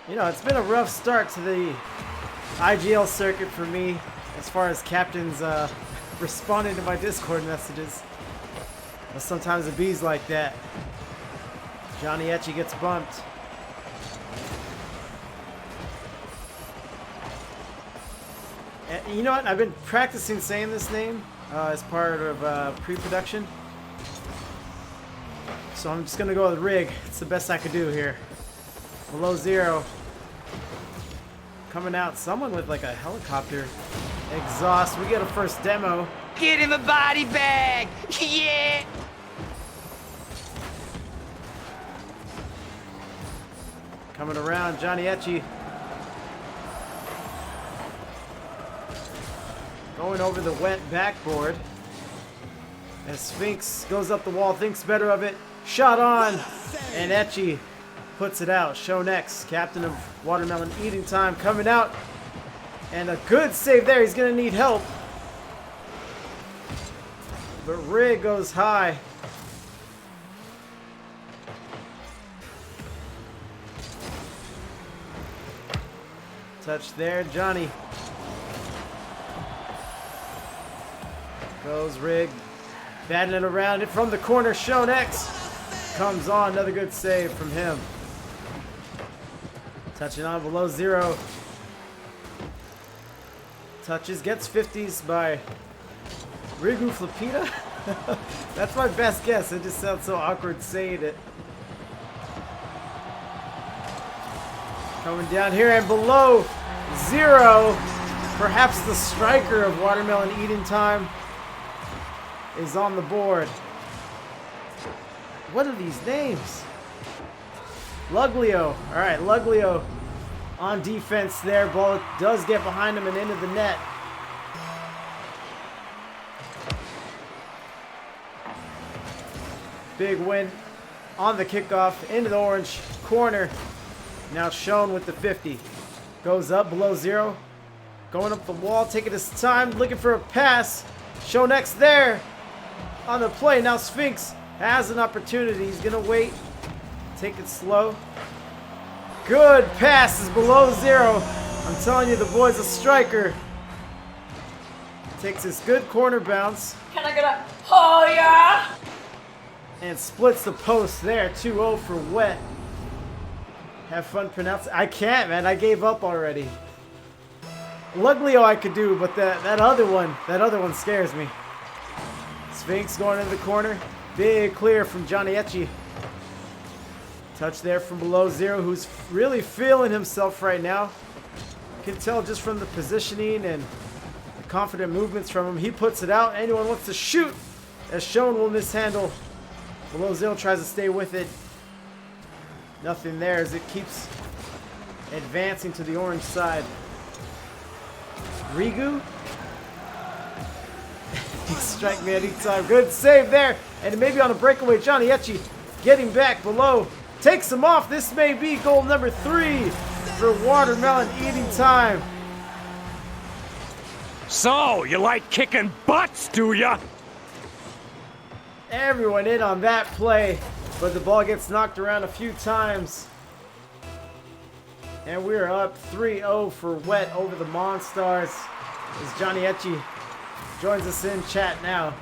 you know, it's been a rough start to the IGL circuit for me as far as captains responding to my Discord messages. But sometimes it bees like that. Johnny Etchie gets bumped. And you know what? I've been practicing saying this name as part of pre-production. So I'm just going to go with Rig. It's the best I could do here. Below zero. Coming out. Someone with like a helicopter exhaust. We get a first demo. Get him a body bag! Yeah! Coming around, Johnny Etchie. Going over the wet backboard. As Sphinx goes up the wall, thinks better of it. Shot on! And Etchie puts it out. Show next. Captain of Watermelon Eating Time coming out. And a good save there. He's going to need help. But Rig goes high. Touch there, Johnny. Goes Rig. Batting it around it from the corner. Shown X comes on. Another good save from him. Touching on below zero. Touches. Gets 50s by Rigu Flapita. That's my best guess. It just sounds so awkward saying it. Coming down here and below zero. Perhaps the striker of Watermelon Eating Time is on the board. What are these names? Luglio. Alright, Luglio on defense there. Ball does get behind him and into the net. Big win on the kickoff into the orange corner. Now Shown with the 50. Goes up below zero. Going up the wall, taking his time, looking for a pass. Show next there on the play. Now Sphinx has an opportunity. He's going to wait. Take it slow. Good pass is below zero. I'm telling you, the boy's a striker. Takes his good corner bounce. Can I get a oh yeah? And splits the post there. 2-0 for Wet. Have fun pronouncing. I can't, man. I gave up already. Luglio I could do, but that other one scares me. Sphinx going into the corner. Big clear from Johnny Etchie. Touch there from below zero, who's really feeling himself right now. You can tell just from the positioning and the confident movements from him. He puts it out. Anyone wants to shoot, as Shown will mishandle. Below zero tries to stay with it. Nothing there as it keeps advancing to the orange side. Rigu. Strike me anytime. Good save there. And maybe on a breakaway, Johnny Etchie getting back below. Takes him off. This may be goal number 3 for Watermelon Eating Time. So, you like kicking butts, do ya? Everyone in on that play. But the ball gets knocked around a few times. And we're up 3-0 for Wet over the M0nstars. As Johnny Etchie joins us in chat now.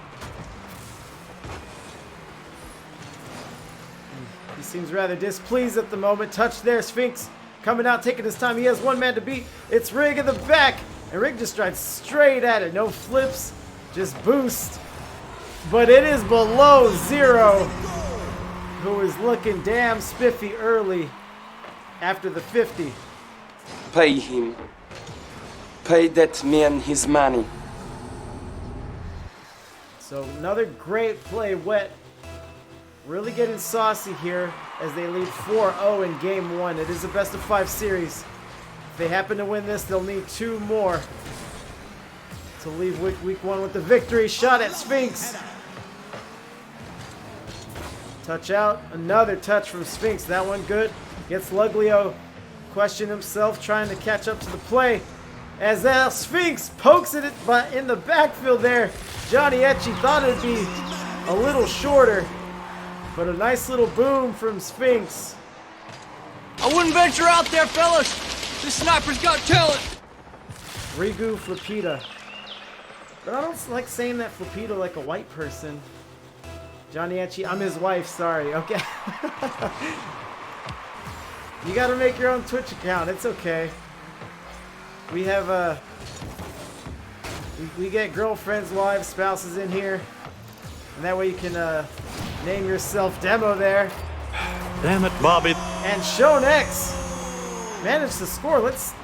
He seems rather displeased at the moment. Touch there, Sphinx coming out, taking his time. He has one man to beat. It's Rig in the back. And Rig just drives straight at it. No flips, just boost. But it is below zero. Who is looking damn spiffy early after the 50. Pay him. Pay that man his money. So another great play. Wet really getting saucy here as they lead 4-0 in game 1. It is a best of 5 series. If they happen to win this, they'll need 2 more to leave week 1 with the victory. Shot at Sphinx. Touch out. Another touch from Sphinx. That one good. Gets Luglio. Question himself, trying to catch up to the play. As Sphinx pokes it in the backfield there. Johnny Etchie thought it'd be a little shorter. But a nice little boom from Sphinx. I wouldn't venture out there, fellas. This sniper's got talent. Rigu Flipita. But I don't like saying that Flipita like a white person. Johnny Etchi, I'm his wife, sorry, okay. You gotta make your own Twitch account, it's okay. We have we get girlfriends, wives, spouses in here. And that way you can name yourself Demo there. Damn it, Bobby. And ShoneX managed to score. Let's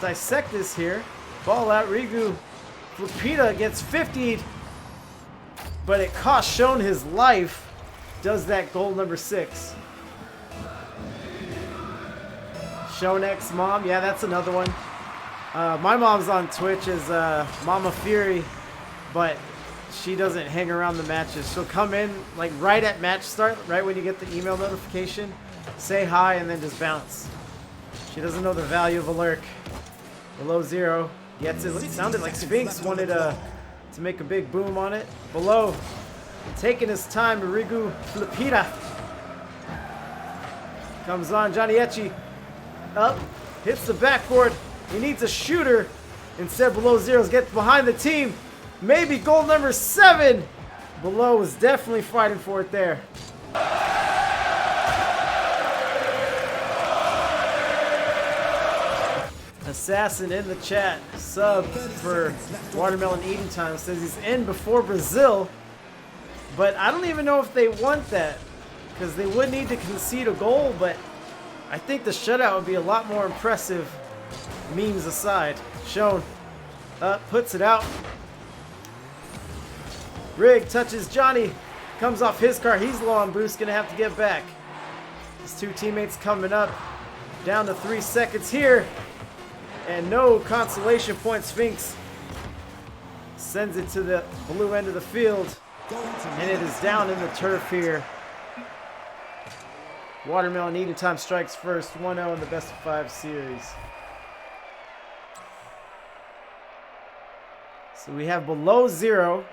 dissect this here. Ball out, Rigu Flipita gets 50'd, but it cost Shone his life. Does that goal number 6. ShoneX mom, yeah, that's another one. My mom's on Twitch as Mama Fury, but she doesn't hang around the matches. She'll come in like right at match start, right when you get the email notification, say hi, and then just bounce. She doesn't know the value of a lurk. Below 0 gets it. It sounded like Sphinx wanted to make a big boom on it. Below, taking his time, Rigu Flipita. Comes on, Johnny Etchi. Up, hits the backboard. He needs a shooter. Instead, Below 0 gets behind the team. Maybe goal number 7. Below was definitely fighting for it there. Assassin in the chat, sub for Watermelon Eating Time, says he's in before Brazil, but I don't even know if they want that because they would need to concede a goal, but I think the shutout would be a lot more impressive, memes aside. Shone up, puts it out. Rig touches Johnny, comes off his car, he's low on boost, gonna have to get back. His 2 teammates coming up, down to 3 seconds here. And no consolation point. Sphinx sends it to the blue end of the field. And it is down in the turf here. Watermelon Eating Time strikes first. 1-0 in the best of 5 series. So we have Below 0.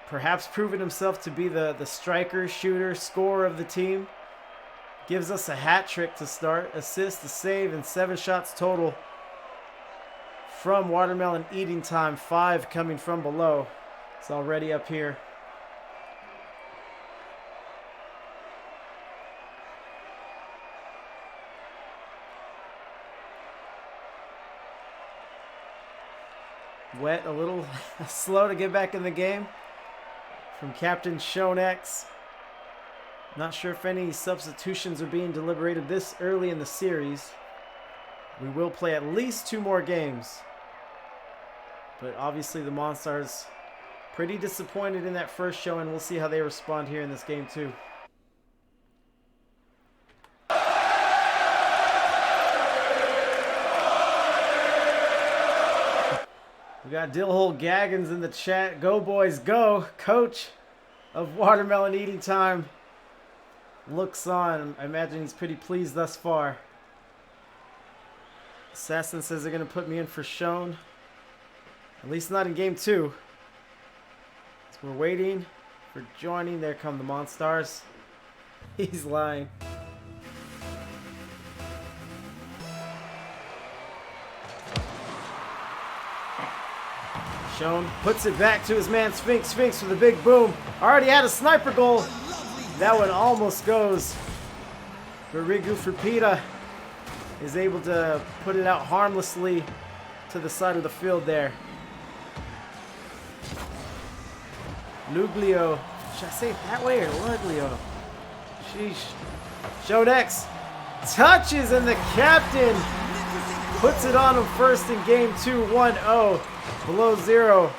Perhaps proven himself to be the striker, shooter, scorer of the team. Gives us a hat trick to start. Assist, a save, and 7 shots total from Watermelon Eating Time. 5 coming from Below. It's already up here. Wet a little slow to get back in the game from Captain ShoneX. Not sure if any substitutions are being deliberated this early in the series. We will play at least 2 more games. But obviously the M0nstars pretty disappointed in that first show, and we'll see how they respond here in this game too. We got Dillhole Gaggins in the chat. Go boys, go. Coach of Watermelon Eating Time looks on. I imagine he's pretty pleased thus far. Assassin says they're going to put me in for Shone. At least not in game 2. So we're waiting for joining. There come the M0nstars. He's lying. Shone puts it back to his man Sphinx. Sphinx with a big boom. Already had a sniper goal. That one almost goes. But Rigu Flipita is able to put it out harmlessly to the side of the field there. Luglio. Should I say it that way or Luglio? Sheesh. ShoneX touches, and the captain puts it on him first in game 2, 1-0. Below 0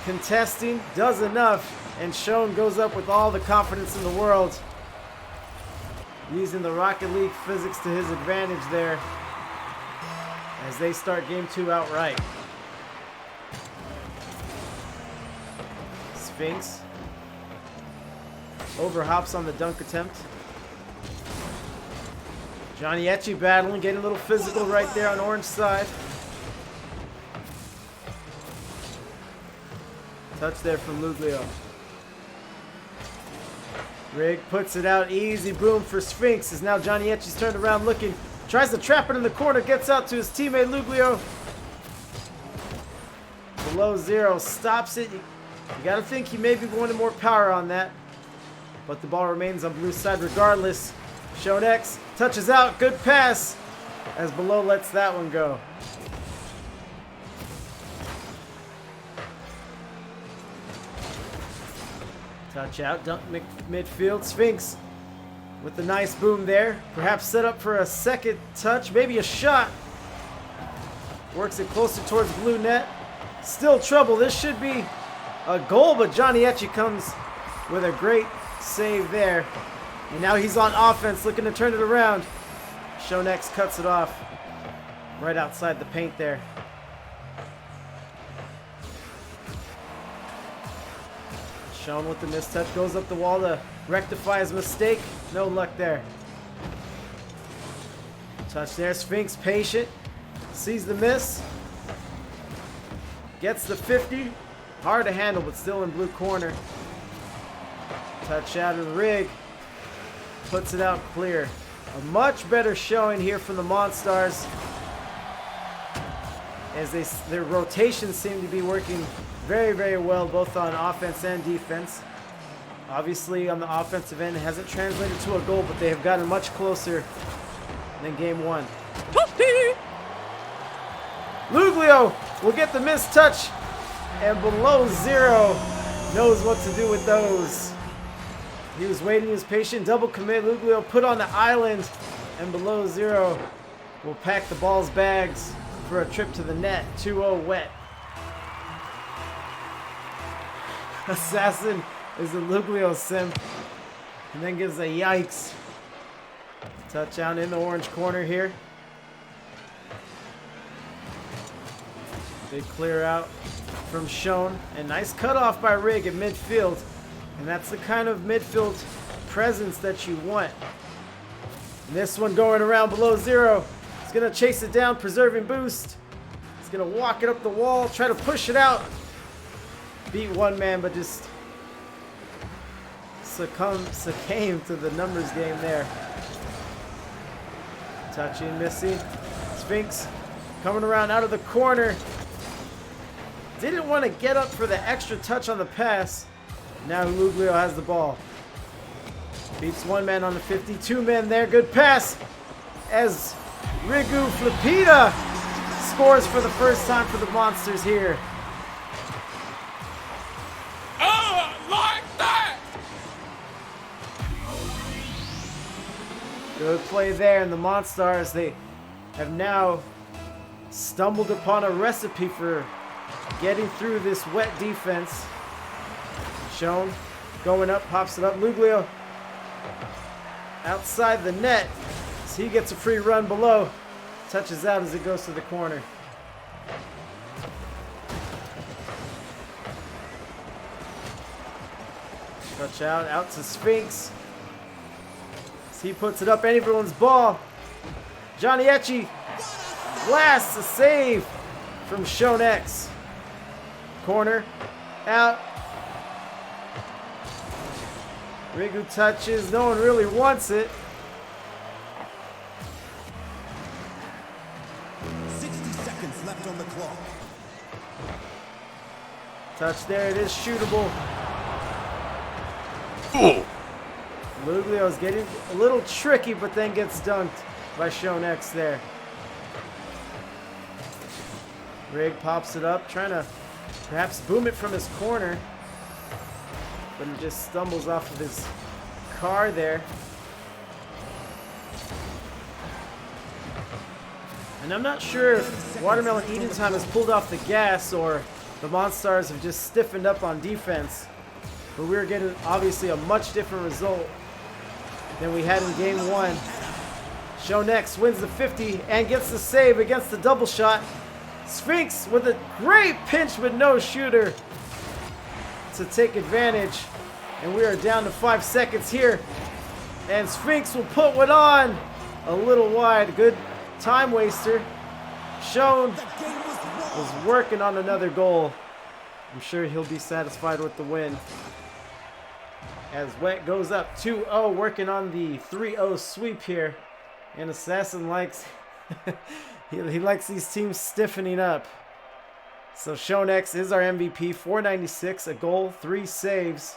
contesting, does enough. And Shone goes up with all the confidence in the world, using the Rocket League physics to his advantage there as they start game 2 outright. Sphinx overhops on the dunk attempt. Johnny Etchi battling, getting a little physical right there on orange side. Touch there from Luglio. Rig puts it out, easy boom for Sphinx. As now Johnny Etche's turned around looking, tries to trap it in the corner, gets out to his teammate Luglio. Below zero, stops it. You gotta think he may be wanting more power on that. But the ball remains on blue side regardless. M0nx touches out, good pass. As Below lets that one go. Touch out, dunk midfield. Sphinx with the nice boom there. Perhaps set up for a second touch, maybe a shot. Works it closer towards blue net. Still trouble. This should be a goal, but Johnny Etche comes with a great save there. And now he's on offense, looking to turn it around. M0nx cuts it off right outside the paint there. Shown with the mistouch, goes up the wall to rectify his mistake. No luck there. Touch there, Sphinx patient. Sees the miss. Gets the 50. Hard to handle, but still in blue corner. Touch out of Rig. Puts it out clear. A much better showing here from the M0nstars. As their rotations seem to be working very, very well, both on offense and defense. Obviously, on the offensive end, it hasn't translated to a goal, but they have gotten much closer than game one. Luglio will get the missed touch, and below zero knows what to do with those. He was waiting, he was patient, double commit. Luglio put on the island, and below zero will pack the ball's bags for a trip to the net. 2-0 wet. Assassin is a Luglio simp, and then gives a yikes. Touchdown in the orange corner here. Big clear out from Shown, and nice cutoff by Rig at midfield. And that's the kind of midfield presence that you want. And this one going around below zero. He's gonna chase it down, preserving boost. He's gonna walk it up the wall, try to push it out. Beat one man, but just succumbed to the numbers game there. Touching, missing. Sphinx coming around out of the corner. Didn't want to get up for the extra touch on the pass. Now Luglio has the ball. Beats one man on the 50, two men there. Good pass as Rigu Flipita scores for the first time for the M0nstars here. Good play there, and the M0nstars, they have now stumbled upon a recipe for getting through this wet defense. Shown going up, pops it up. Luglio outside the net, so he gets a free run below. Touches out as it goes to the corner. Touch out to Sphinx. He puts it up, everyone's ball. Johnny Etche blasts a save from M0nx. Corner, out. Rigu touches, no one really wants it. 60 seconds left on the clock. Touch there, it is shootable. Ooh. Luglio's getting a little tricky, but then gets dunked by M0nx there. Rig pops it up, trying to perhaps boom it from his corner, but he just stumbles off of his car there. And I'm not sure if Watermelon Eating Time has pulled off the gas or the M0nstars have just stiffened up on defense, but we're getting obviously a much different result than we had in game one. M0nx wins the 50 and gets the save against the double shot. Sphinx with a great pinch with no shooter to take advantage. And we are down to 5 seconds here. And Sphinx will put one on a little wide. Good time waster. Shown was working on another goal. I'm sure he'll be satisfied with the win. As Wet goes up 2-0, working on the 3-0 sweep here. And Assassin likes he likes these teams stiffening up. So M0nstars is our MVP, 496, a goal, 3 saves.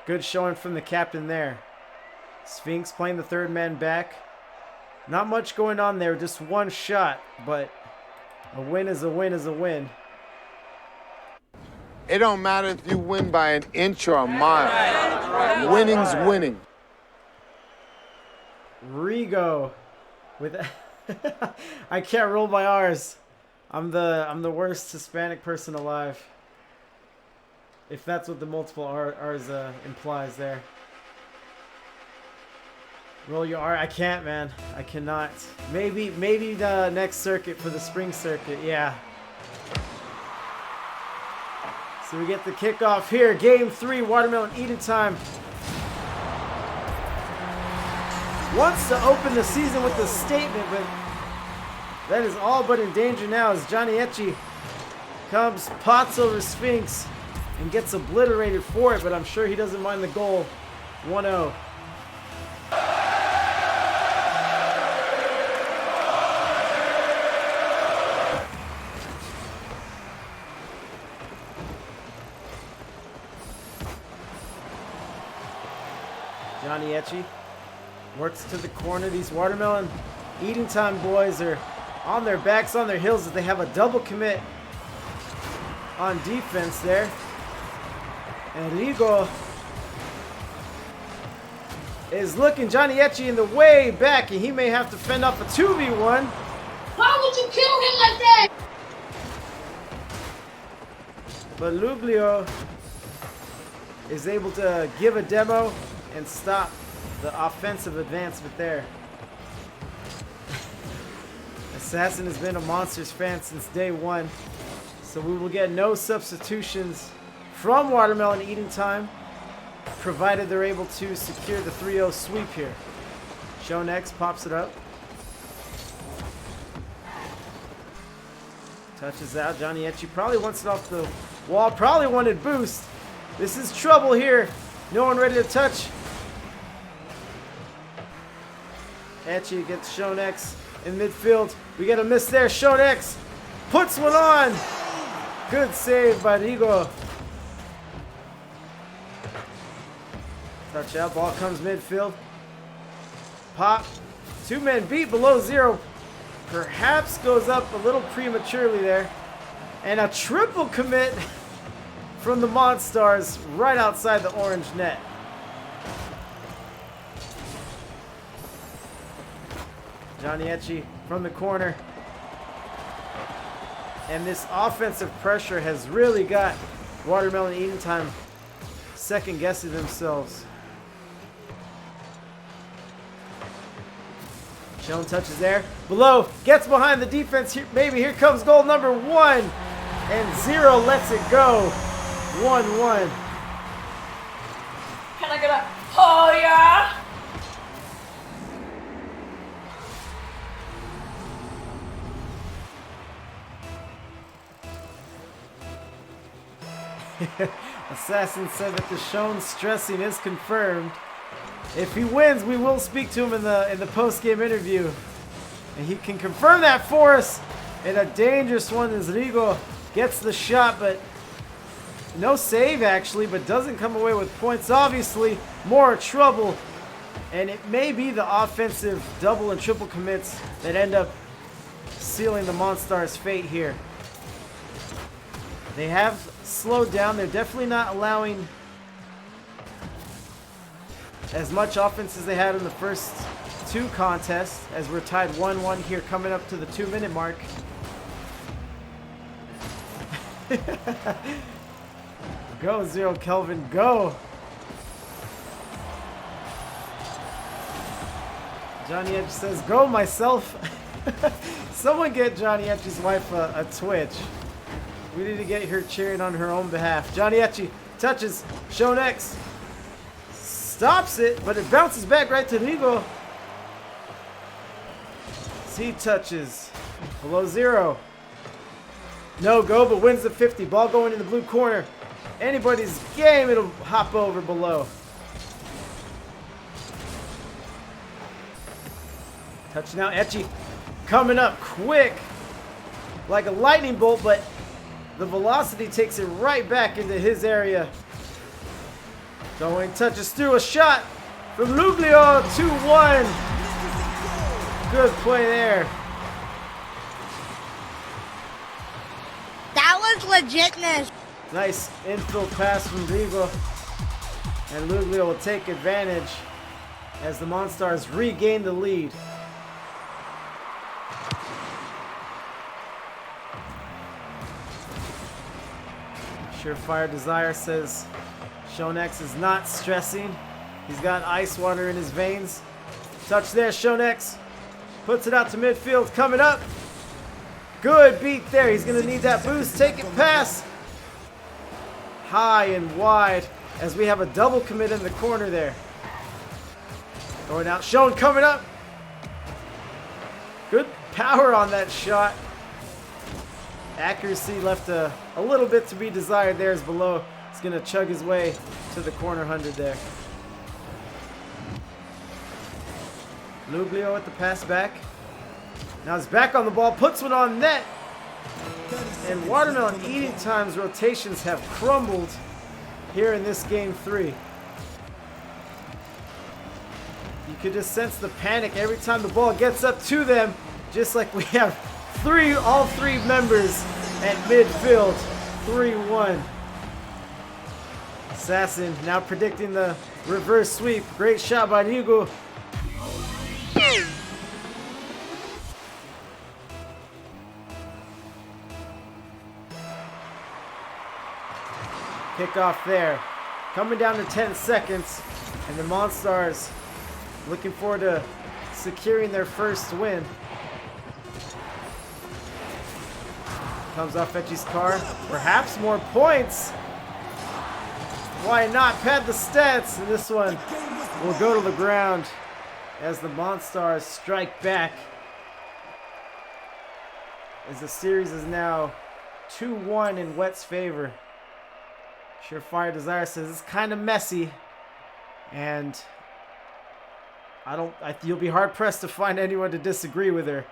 Good showing from the captain there. Sphinx playing the third man back. Not much going on there, just one shot, but a win is a win is a win. It don't matter if you win by an inch or a mile. Winning's winning. Rigo with I can't roll my R's. I'm the worst Hispanic person alive. If that's what the multiple R's implies there. Roll your R. I can't, man. I cannot. Maybe the next circuit for the spring circuit. Yeah. So we get the kickoff here. Game 3, Watermelon Eating Time. Wants to open the season with a statement, but that is all but in danger now as Johnny Etchi comes, pots over Sphinx, and gets obliterated for it, but I'm sure he doesn't mind the goal. 1-0. Johnny Etchi works to the corner. These Watermelon Eating Time boys are on their backs, on their heels, as they have a double commit on defense there. And Rigo is looking Johnny Etchi in the way back, and he may have to fend off a 2v1. Why would you kill him like that? But Luglio is able to give a demo and stop the offensive advancement there. Assassin has been a Monsters fan since day one, so we will get no substitutions from Watermelon Eating Time, provided they're able to secure the 3-0 sweep here. M0nstars pops it up. Touches out. Johnny Etchi probably wants it off the wall. Probably wanted boost. This is trouble here. No one ready to touch. Etchi against M0nstars in midfield. We get a miss there. M0nstars puts one on. Good save by Rigo. Touch out. Ball comes midfield. Pop. 2 men beat below 0. Perhaps goes up a little prematurely there. And a triple commit from the M0nstars right outside the orange net. Johnny Etchi from the corner. And this offensive pressure has really got Watermelon Eating Time second guessing themselves. M0nstars touches there. Below, gets behind the defense. Here, maybe here comes goal number 1. And 0 lets it go. 1-1. Can I get a oh yeah? Assassin said that the M0nstars stressing is confirmed. If he wins, we will speak to him in the post-game interview, and he can confirm that for us. And a dangerous one as Rigo gets the shot, but no save actually, but doesn't come away with points. Obviously, more trouble, and it may be the offensive double and triple commits that end up sealing the M0nstars' fate here. They have slowed down. They're definitely not allowing as much offense as they had in the first 2 contests, as we're tied 1-1 here coming up to the 2-minute mark. Go, Zero Kelvin, go! Johnny Etchi says, go myself. Someone get Johnny Etchi's wife a Twitch. We need to get her cheering on her own behalf. Johnny Etchi touches M0nstars. Stops it, but it bounces back right to Rigo. C touches. Below 0. No go, but wins the 50. Ball going in the blue corner. Anybody's game, it'll hop over below. Touching out, Etchy coming up quick like a lightning bolt, but the velocity takes it right back into his area. Going touches through a shot from Luglio, 2-1. Good play there. That was legitness. Nice infield pass from Rigo. And Luglio will take advantage as the M0nstars regain the lead. Surefire Desire says Shonex is not stressing. He's got ice water in his veins. Touch there, Shonex. Puts it out to midfield, coming up. Good beat there. He's going to need that boost. Take it pass. High and wide as we have a double commit in the corner there. Going out, Shone coming up. Good power on that shot. Accuracy left a little bit to be desired there as below. He's going to chug his way to the corner 100 there. Luglio with the pass back. Now he's back on the ball, puts one on net. And Watermelon Eating Time's rotations have crumbled here in this game 3. You could just sense the panic every time the ball gets up to them, just like we have all three members at midfield. 3-1. Assassin now predicting the reverse sweep. Great shot by Hugo. Kickoff there. Coming down to 10 seconds. And the M0nstars looking forward to securing their first win. Comes off Etchy's car. Perhaps more points. Why not pad the stats? And this one will go to the ground as the M0nstars strike back. As the series is now 2-1 in Wet's favor. Surefire Desire says it's kind of messy, and you'll be hard pressed to find anyone to disagree with her.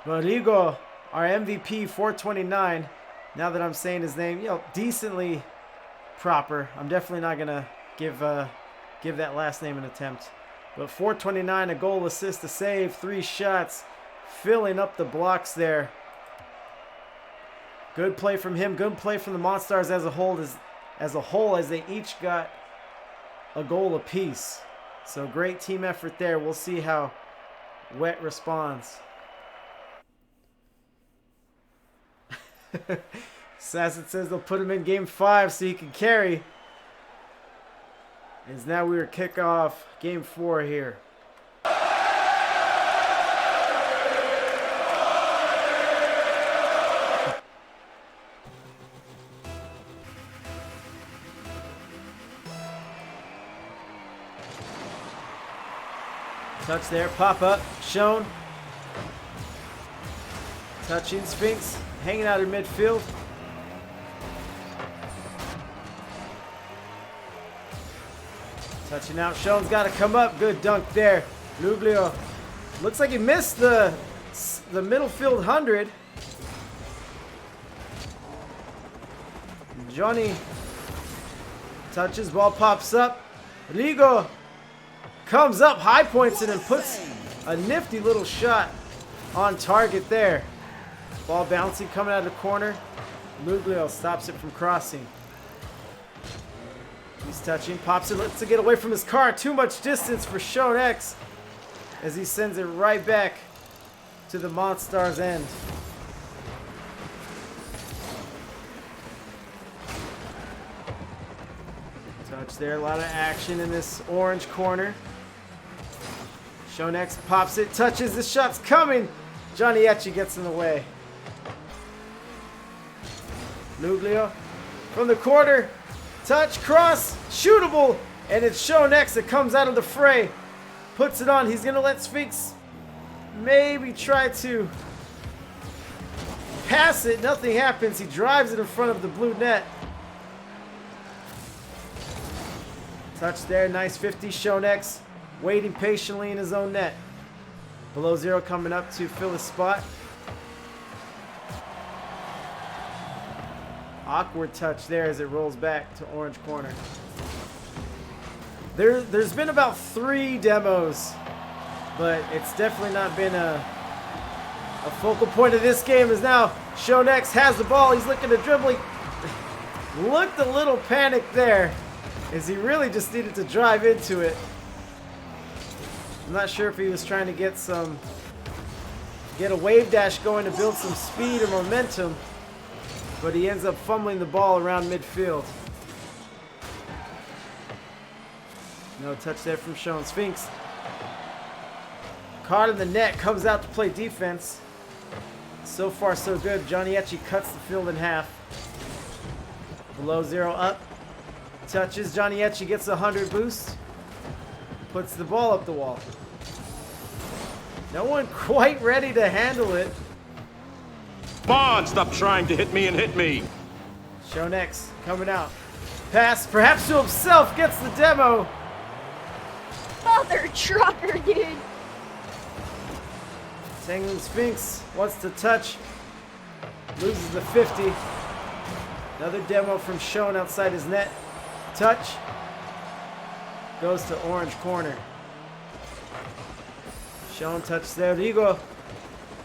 But Hugo, our MVP 429, now that I'm saying his name, decently proper. I'm definitely not gonna give that last name an attempt. But 429, a goal, assist, a save, 3 shots, filling up the blocks there. Good play from him. Good play from the M0nstars as a whole, as they each got a goal apiece. So great team effort there. We'll see how Wet responds. Assassin says they'll put him in game 5 so he can carry. As now we will kick off game 4 here. Touch there, pop up, Shown. Touching Sphinx, hanging out in midfield. Touching out, Shown's got to come up. Good dunk there. Luglio looks like he missed the middle field 100. Johnny touches, ball pops up. Rigo comes up, high points it, and puts a nifty little shot on target there. Ball bouncing, coming out of the corner. Luglio stops it from crossing. He's touching, pops it, lets it get away from his car. Too much distance for Shonex as he sends it right back to the M0nstars end. Touch there, a lot of action in this orange corner. Shonex pops it, touches, the shot's coming. Johnny Etchy gets in the way. Luglio from the corner, touch, cross, shootable, and it's Shonex that comes out of the fray. Puts it on, he's gonna let Sphinx maybe try to pass it, nothing happens. He drives it in front of the blue net. Touch there, nice 50, Shonex waiting patiently in his own net. Below Zero coming up to fill his spot. Awkward touch there as it rolls back to orange corner. There's been about 3 demos, but it's definitely not been a focal point of this game. As now ShoNext has the ball. He's looking to dribble. Looked a little panicked there, as he really just needed to drive into it. I'm not sure if he was trying to get a wave dash going to build some speed or momentum, but he ends up fumbling the ball around midfield. No touch there from Sean Sphinx. Caught in the net, comes out to play defense. So far so good. Johnny Etchie cuts the field in half. Below Zero up. Touches. Johnny Etchie gets a 100 boost. Puts the ball up the wall. No one quite ready to handle it. Bond, stop trying to hit me and hit me. ShoNext coming out. Pass, perhaps to himself, gets the demo. Mother trucker, dude. Tangling Sphinx wants to touch. Loses the 50. Another demo from Sean outside his net. Touch. Goes to orange corner. Sean touches there. Rigo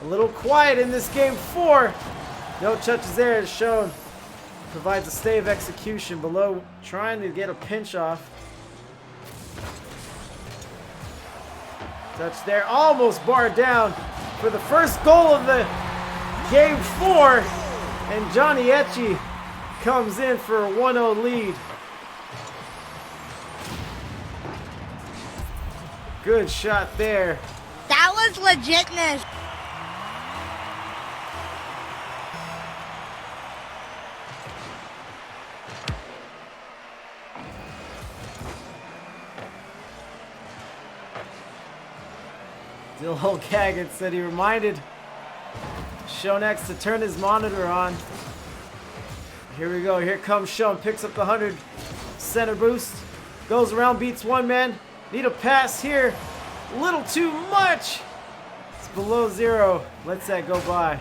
a little quiet in this game 4. No touches there as Sean provides a stay of execution. Below trying to get a pinch off. Touch there. Almost barred down for the first goal of the game 4. And Johnny Etchie comes in for a 1-0 lead. Good shot there. That was legitness. Dill Gaggett said he reminded ShoNext to turn his monitor on. Here we go. Here comes Sean. Picks up the 100 center boost. Goes around, beats one man. Need a pass here. A little too much. It's below Zero. Lets that go by.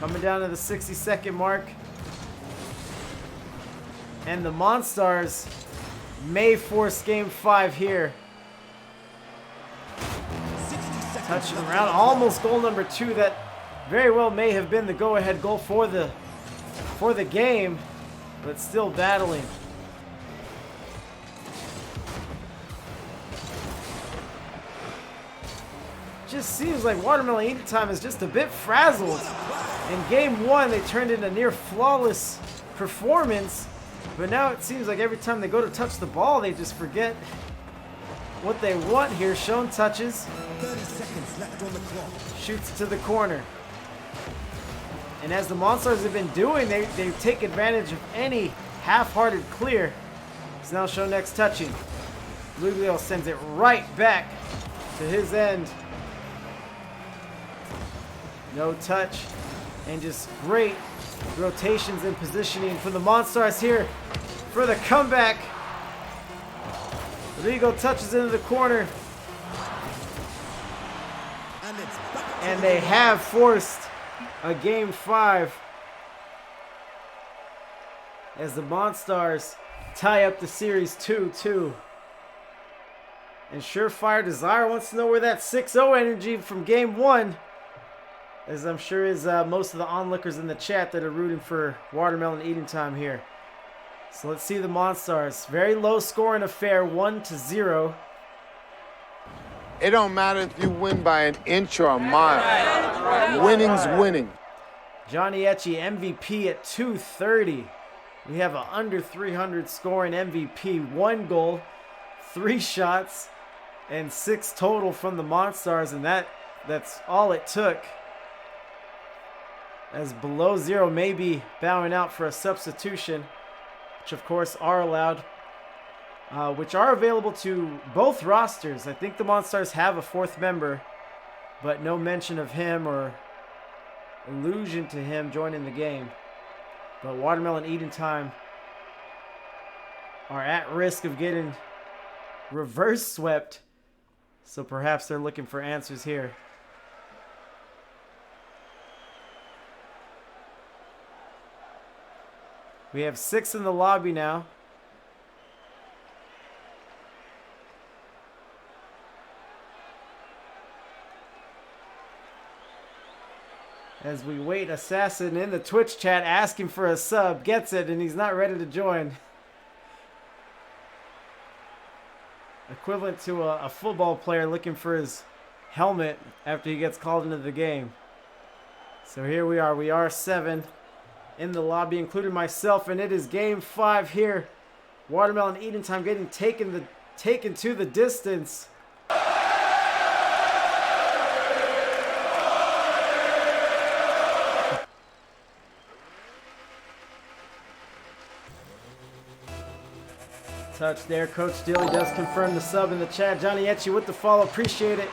Coming down to the 60-second mark. And the M0nstars may force game 5 here. Touching around. Almost goal number 2. That very well may have been the go-ahead goal for the game, but still battling. Just seems like Watermelon Eating Time is just a bit frazzled. In game 1, they turned in a near flawless performance, but now it seems like every time they go to touch the ball, they just forget what they want here. Sean touches. 30 seconds left on the clock. Shoots to the corner. And as the M0nstars have been doing, they take advantage of any half-hearted clear. So now ShoNext touching. Luglio sends it right back to his end. No touch. And just great rotations and positioning from the M0nstars here for the comeback. Rigo touches into the corner. And they have forced a game 5 as the M0nstars tie up the series 2-2. And Surefire Desire wants to know where that 6-0 energy from game 1, as I'm sure is most of the onlookers in the chat that are rooting for Watermelon Eating Time here. So let's see the M0nstars. Very low scoring affair, 1-0. It don't matter if you win by an inch or a mile. Winning's winning. Johnny Etchie MVP at 230. We have a under 300 scoring MVP. 1 goal, 3 shots, and 6 total from the M0nstars, and that's all it took. As below Zero may be bowing out for a substitution, which of course are allowed, which are available to both rosters. I think the M0nstars have a 4th member, but no mention of him or allusion to him joining the game. But Watermelon Eating Time are at risk of getting reverse swept So perhaps they're looking for answers here. We have 6 in the lobby now. As we wait, Assassin in the Twitch chat asking for a sub. Gets it, and he's not ready to join. Equivalent to a football player looking for his helmet after he gets called into the game. So here we are. We are 7 in the lobby, including myself, and it is game 5 here. Watermelon Eden Time getting taken to the distance. Touch there. Coach Dilly does confirm the sub in the chat. Johnny Etchie with the follow. Appreciate it.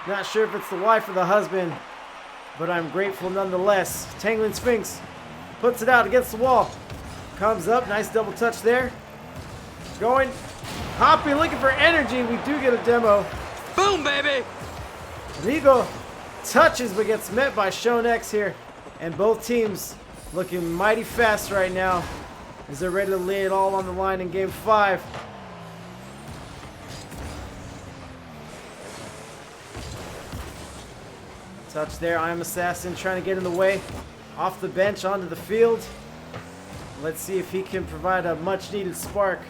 Not sure if it's the wife or the husband, but I'm grateful nonetheless. Tangling Sphinx puts it out against the wall. Comes up. Nice double touch there. Going. Hoppy looking for energy. We do get a demo. Boom, baby! Rigo touches but gets met by ShoneX here. And both teams looking mighty fast right now as they're ready to lay it all on the line in game 5. Touch there. I Am Assassin trying to get in the way. Off the bench onto the field. Let's see if he can provide a much needed spark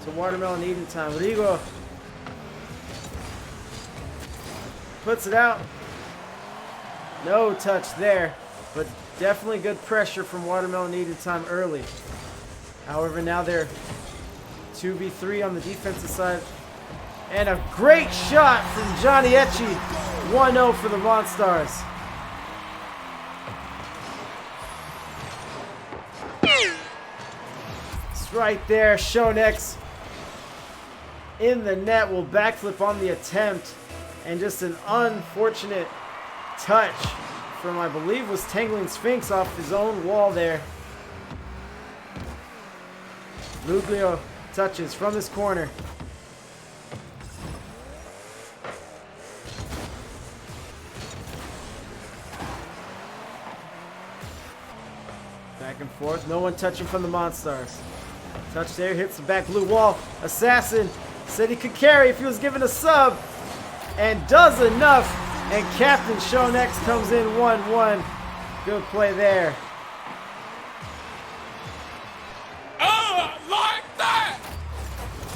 to Watermelon Eden Time. Rigo puts it out. No touch there, but definitely good pressure from Watermelon Eden Time early. However, now they're 2v3 on the defensive side. And a great shot from Johnny Etchie. 1-0 for the M0nstars. It's right there. ShoneX in the net will backflip on the attempt. And just an unfortunate touch from, I believe, was Tangling Sphinx off his own wall there. Luglio touches from his corner. Back and forth. No one touching from the M0nstars. Touch there. Hits the back blue wall. Assassin said he could carry if he was given a sub. And does enough. And Captain ShoneX comes in 1-1. Good play there.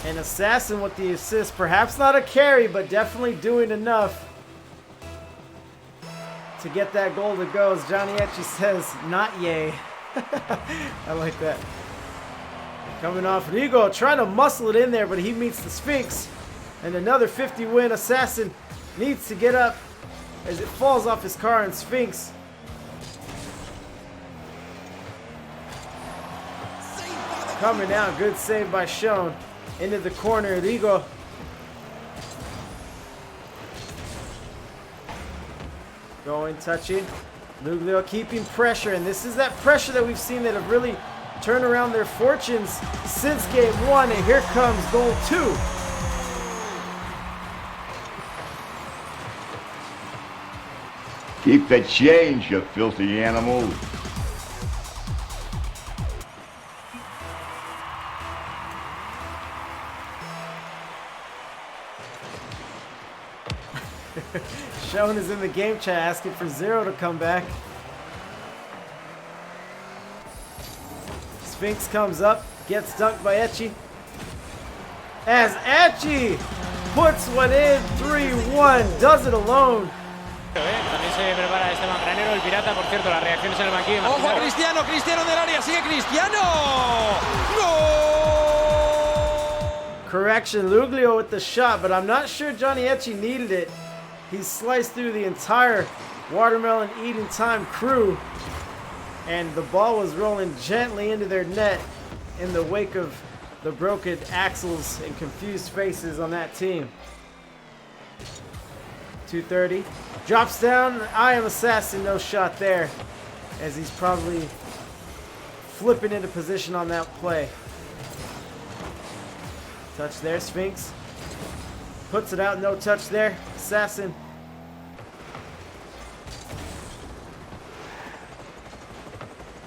And Assassin with the assist. Perhaps not a carry, but definitely doing enough to get that goal to go. As Johnny Etchie says, not yay. I like that. Coming off Rigo, trying to muscle it in there, but he meets the Sphinx. And another 50 win. Assassin needs to get up as it falls off his car, and Sphinx coming out. Good save by Shone. Into the corner. Rigo going, touching. Luglio keeping pressure, and this is that pressure that we've seen that have really turned around their fortunes since game 1. And here comes goal 2. Keep the change, you filthy animal. Shone is in the game chat asking for Zero to come back. Sphinx comes up, gets dunked by Etchie. As Etchie puts one in, 3-1, does it alone. También se prepara Esteban Granero, el pirata, por cierto, las reacciones en el banquillo. ¡Ojo, Cristiano! ¡Cristiano del área! ¡Sigue Cristiano! ¡Gol! Correction, Luglio with the shot, but I'm not sure Johnny Etchie needed it. He sliced through the entire Watermelon Eden Time crew, and the ball was rolling gently into their net in the wake of the broken axles and confused faces on that team. 230. Drops down. I Am Assassin. No shot there, as he's probably flipping into position on that play. Touch there. Sphinx Puts it out, no touch there. Assassin.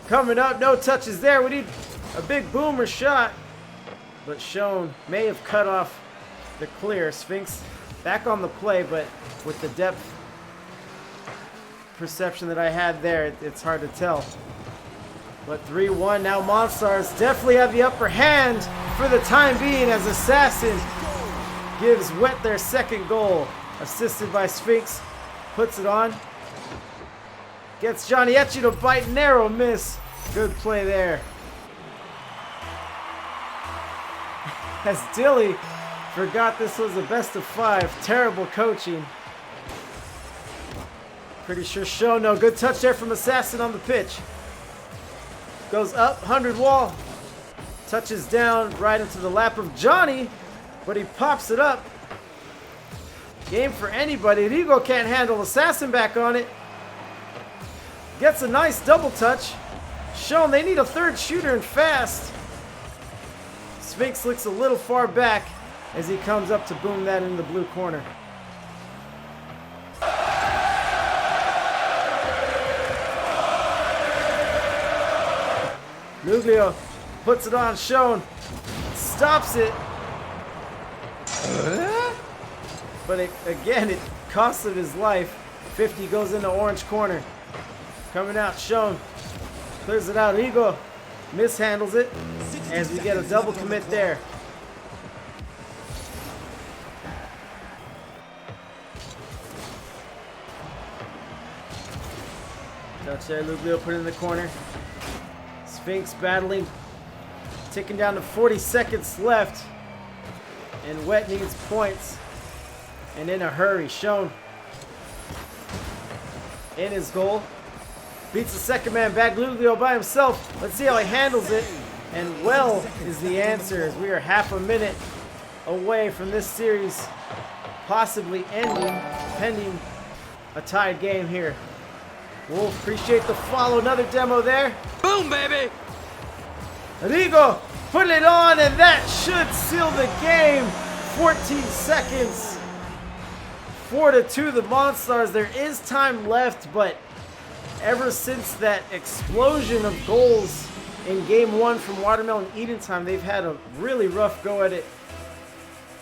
Coming up, no touches there. We need a big boomer shot. But Shown may have cut off the clear. Sphinx back on the play, but with the depth perception that I had there, it's hard to tell. But 3-1, now M0nstars definitely have the upper hand for the time being as Assassin gives WET their second goal. Assisted by Sphinx, puts it on. Gets Johnny Etchi to bite, narrow miss. Good play there. As Dilly forgot this was a best of 5. Terrible coaching. Pretty sure Show, no, good touch there from Assassin on the pitch. Goes up, 100 wall. Touches down right into the lap of Johnny, but he pops it up. Game for anybody. Rigo can't handle. Assassin back on it. Gets a nice double touch. Shown they need a third shooter and fast. Sphinx looks a little far back as he comes up to boom that in the blue corner. Luglio puts it on Shown. Stops it. But again, it costs him his life. 50 goes into orange corner. Coming out, Shown. Clears it out. Rigo mishandles it as we get a double commit there. Touch there, Luglio put it in the corner. Sphinx battling. Ticking down to 40 seconds left. And WET needs points. And in a hurry. Shown in his goal. Beats the second man back. Luglio by himself. Let's see how he handles it. And well is the answer, as we are half a minute away from this series possibly ending, pending a tied game here. Wolf, appreciate the follow. Another demo there. Boom, baby! Rigo put it on, and that should seal the game. 14 seconds. 4-2 the M0nstars. There is time left, but ever since that explosion of goals in game 1 from Watermelon Eden time, they've had a really rough go at it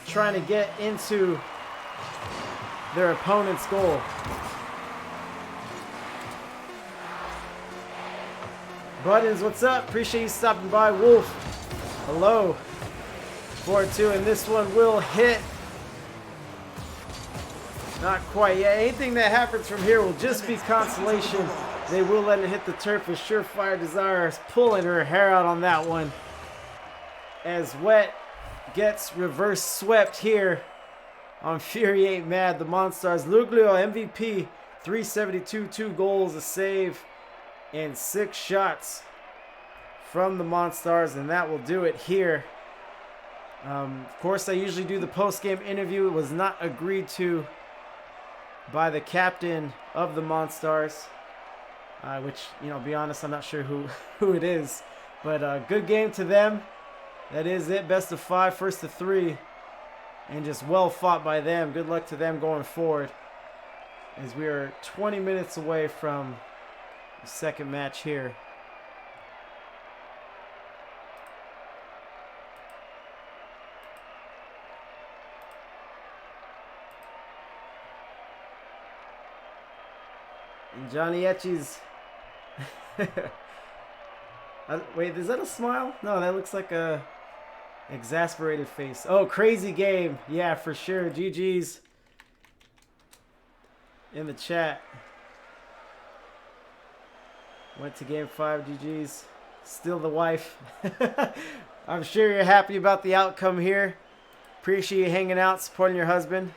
trying to get into their opponent's goal. Buttons, what's up? Appreciate you stopping by. Wolf, hello. 4-2, and this one will hit. Not quite yet. Anything that happens from here will just be consolation. They will let it hit the turf with Surefire Desire is pulling her hair out on that one. As WET gets reverse swept here on FuryAintMad, the M0nstars. Luglio MVP, 372, 2 goals, a save, and 6 shots from the M0nstars, and that will do it here. Of course, I usually do the post-game interview. It was not agreed to by the captain of the M0nstars, which, you know, be honest, I'm not sure who it is, but good game to them. That is it. Best of 5, first to 3, and just well fought by them. Good luck to them going forward, as we are 20 minutes away from the second match here. And Johnny Etchi's wait, is that a smile? No, that looks like a exasperated face. Oh, crazy game. Yeah, for sure. GG's in the chat. Went to game 5. GG's. Still the wife. I'm sure you're happy about the outcome here. Appreciate you hanging out, supporting your husband.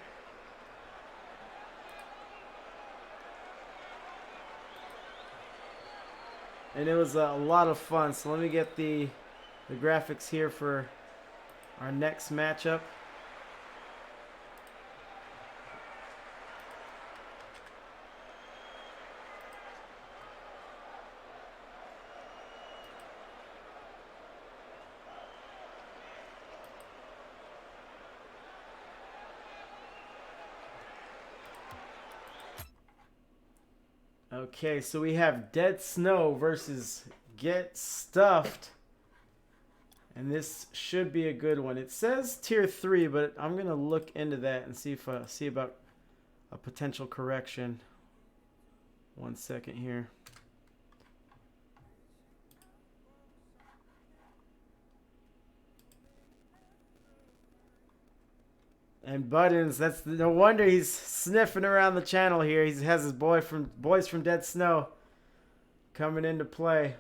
And it was a lot of fun. So let me get the graphics here for our next matchup. Okay, so we have Dead Snow versus Get Stuffed. And this should be a good one. It says tier 3, but I'm going to look into that and see about a potential correction. 1 second here. And Buttons, that's no wonder he's sniffing around the channel here. He has his boys from Dead Snow coming into play.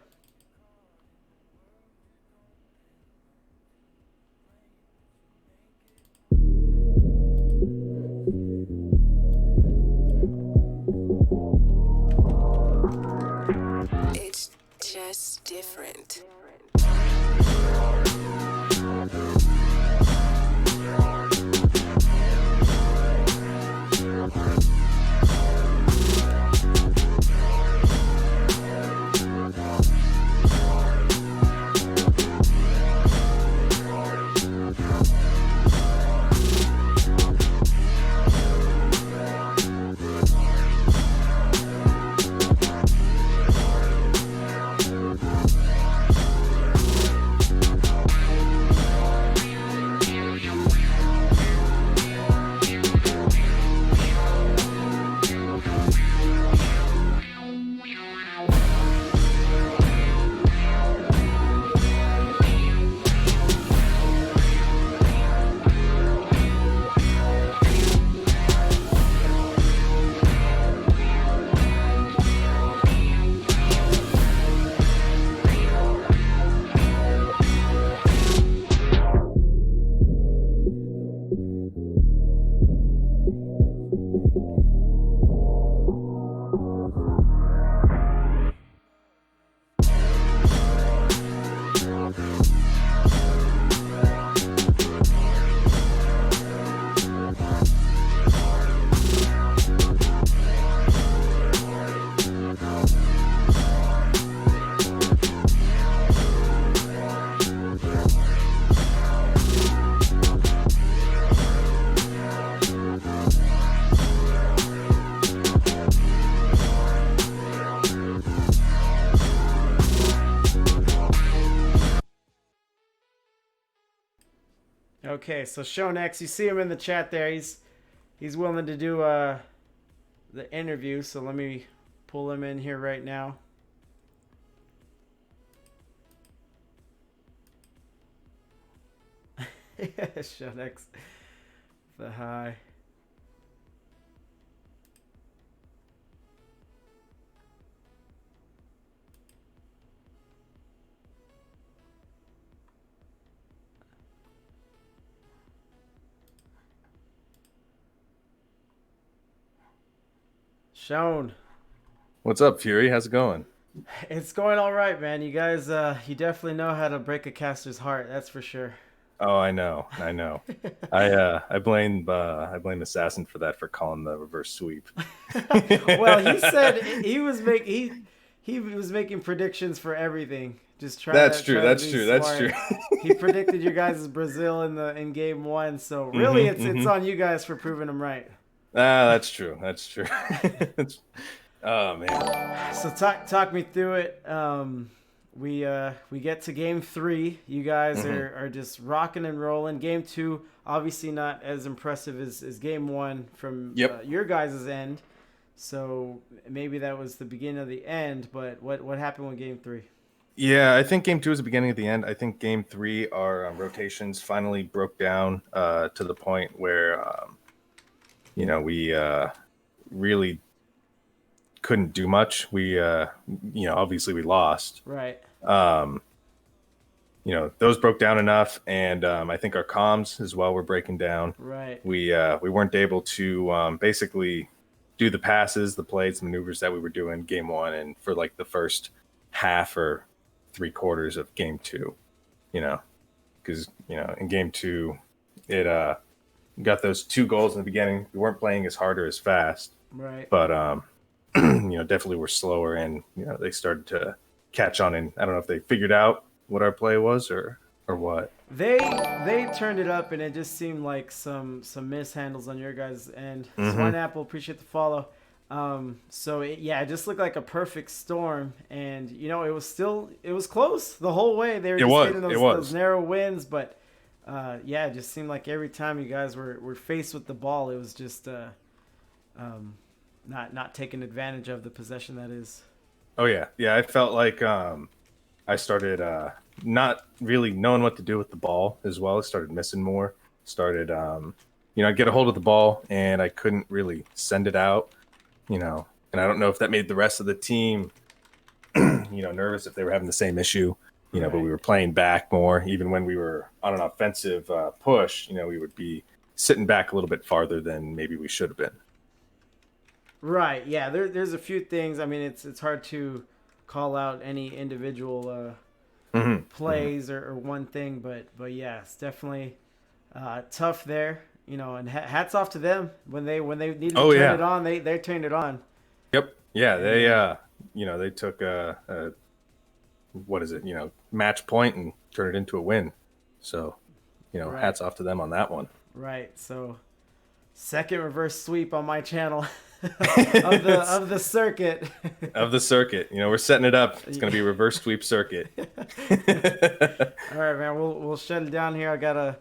It's just different. Okay, so Shonex, you see him in the chat there. He's willing to do the interview, so let me pull him in here right now. Shonex, the hi. Shone. What's up, Fury? How's it going? It's going all right, man. You guys, you definitely know how to break a caster's heart. That's for sure. Oh, I know. I blame Assassin for that, for calling the reverse sweep. Well, he said he was making predictions for everything. Just trying. That's true. He predicted you guys' Brazil in game 1, so really it's on you guys for proving him right. That's true. Oh man. So talk me through it. We get to game 3. You guys are just rocking and rolling. Game 2, obviously not as impressive as game 1 from your guys' end. So maybe that was the beginning of the end. But what happened with game 3? Yeah, I think game 2 is the beginning of the end. I think game 3, our rotations finally broke down to the point where we really couldn't do much. We obviously we lost. Right. Those broke down enough, and I think our comms as well were breaking down. Right. We weren't able to basically do the passes, the plays, the maneuvers that we were doing game 1 and for like the first half or 3/4 of game 2. Because in game 2 it got those 2 goals in the beginning. We weren't playing as hard or as fast. Right. But definitely were slower, and they started to catch on, and I don't know if they figured out what our play was or what. They turned it up, and it just seemed like some mishandles on your guys' end. Swine Apple, appreciate the follow. So yeah, it just looked like a perfect storm, and it was close the whole way. They were just getting those narrow wins, but yeah, it just seemed like every time you guys were faced with the ball, it was just not taking advantage of the possession that is. Oh yeah, I felt like I started not really knowing what to do with the ball as well. I started missing more. Started I'd get a hold of the ball and I couldn't really send it out. And I don't know if that made the rest of the team, nervous if they were having the same issue. But we were playing back more. Even when we were on an offensive push, we would be sitting back a little bit farther than maybe we should have been. Right. Yeah. There's a few things. I mean, it's hard to call out any individual plays or one thing, but yeah, it's definitely tough there. And hats off to them when they needed to turn it on. They turned it on. Yep. Yeah. They took match point and turned it into a win. So, hats off to them on that one. Right. So, second reverse sweep on my channel of the circuit. Of the circuit. We're setting it up. It's going to be a reverse sweep circuit. All right, man. We'll shut it down here. I gotta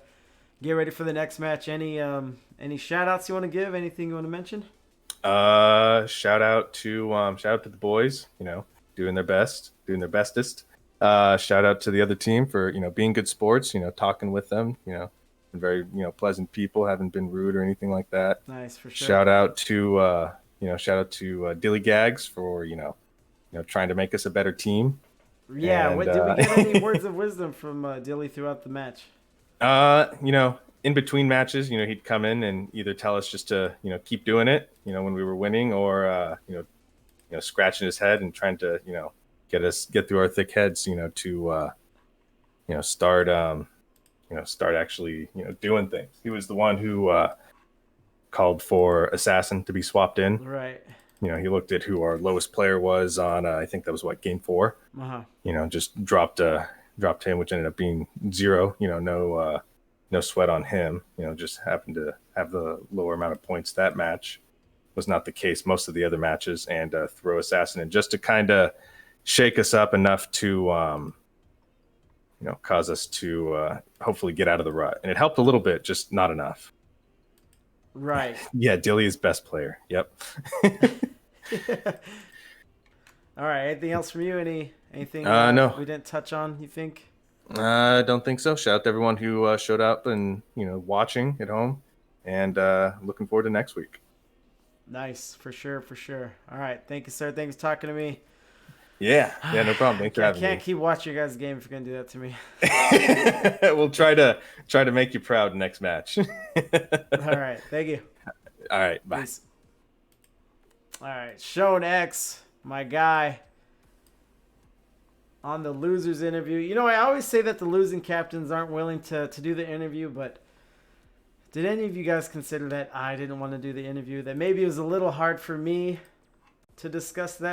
get ready for the next match. Any shout outs you want to give? Anything you want to mention? Shout out to the boys, doing their best, doing their bestest. Shout out to the other team for, being good sports, talking with them, and very, pleasant people, haven't been rude or anything like that. Nice, for sure. Shout out to Dilly Gags for, trying to make us a better team. Yeah. And, did we get any words of wisdom from Dilly throughout the match? In between matches, he'd come in and either tell us just to, keep doing it, when we were winning, or, scratching his head and trying to, get through our thick heads, to, start actually, doing things. He was the one who called for Assassin to be swapped in. Right. He looked at who our lowest player was on, I think that was game 4. Just dropped him, which ended up being 0. No sweat on him. Just happened to have the lower amount of points that match. Was not the case most of the other matches, and throw Assassin in just to kind of shake us up enough to, cause us to hopefully get out of the rut. And it helped a little bit, just not enough. Right. Yeah, Dilly is best player. Yep. All right. Anything else from you? Anything no. we didn't touch on, you think? I don't think so. Shout out to everyone who showed up and, watching at home, and looking forward to next week. Nice. For sure. All right. Thank you, sir. Thanks for talking to me. Yeah, no problem. Thanks for having me. I can't keep watching your guys' game if you're going to do that to me. We'll try to make you proud next match. All right. Thank you. All right. Bye. Peace. All right. M0nx, my guy, on the losers interview. I always say that the losing captains aren't willing to do the interview, but did any of you guys consider that I didn't want to do the interview? That maybe it was a little hard for me to discuss that?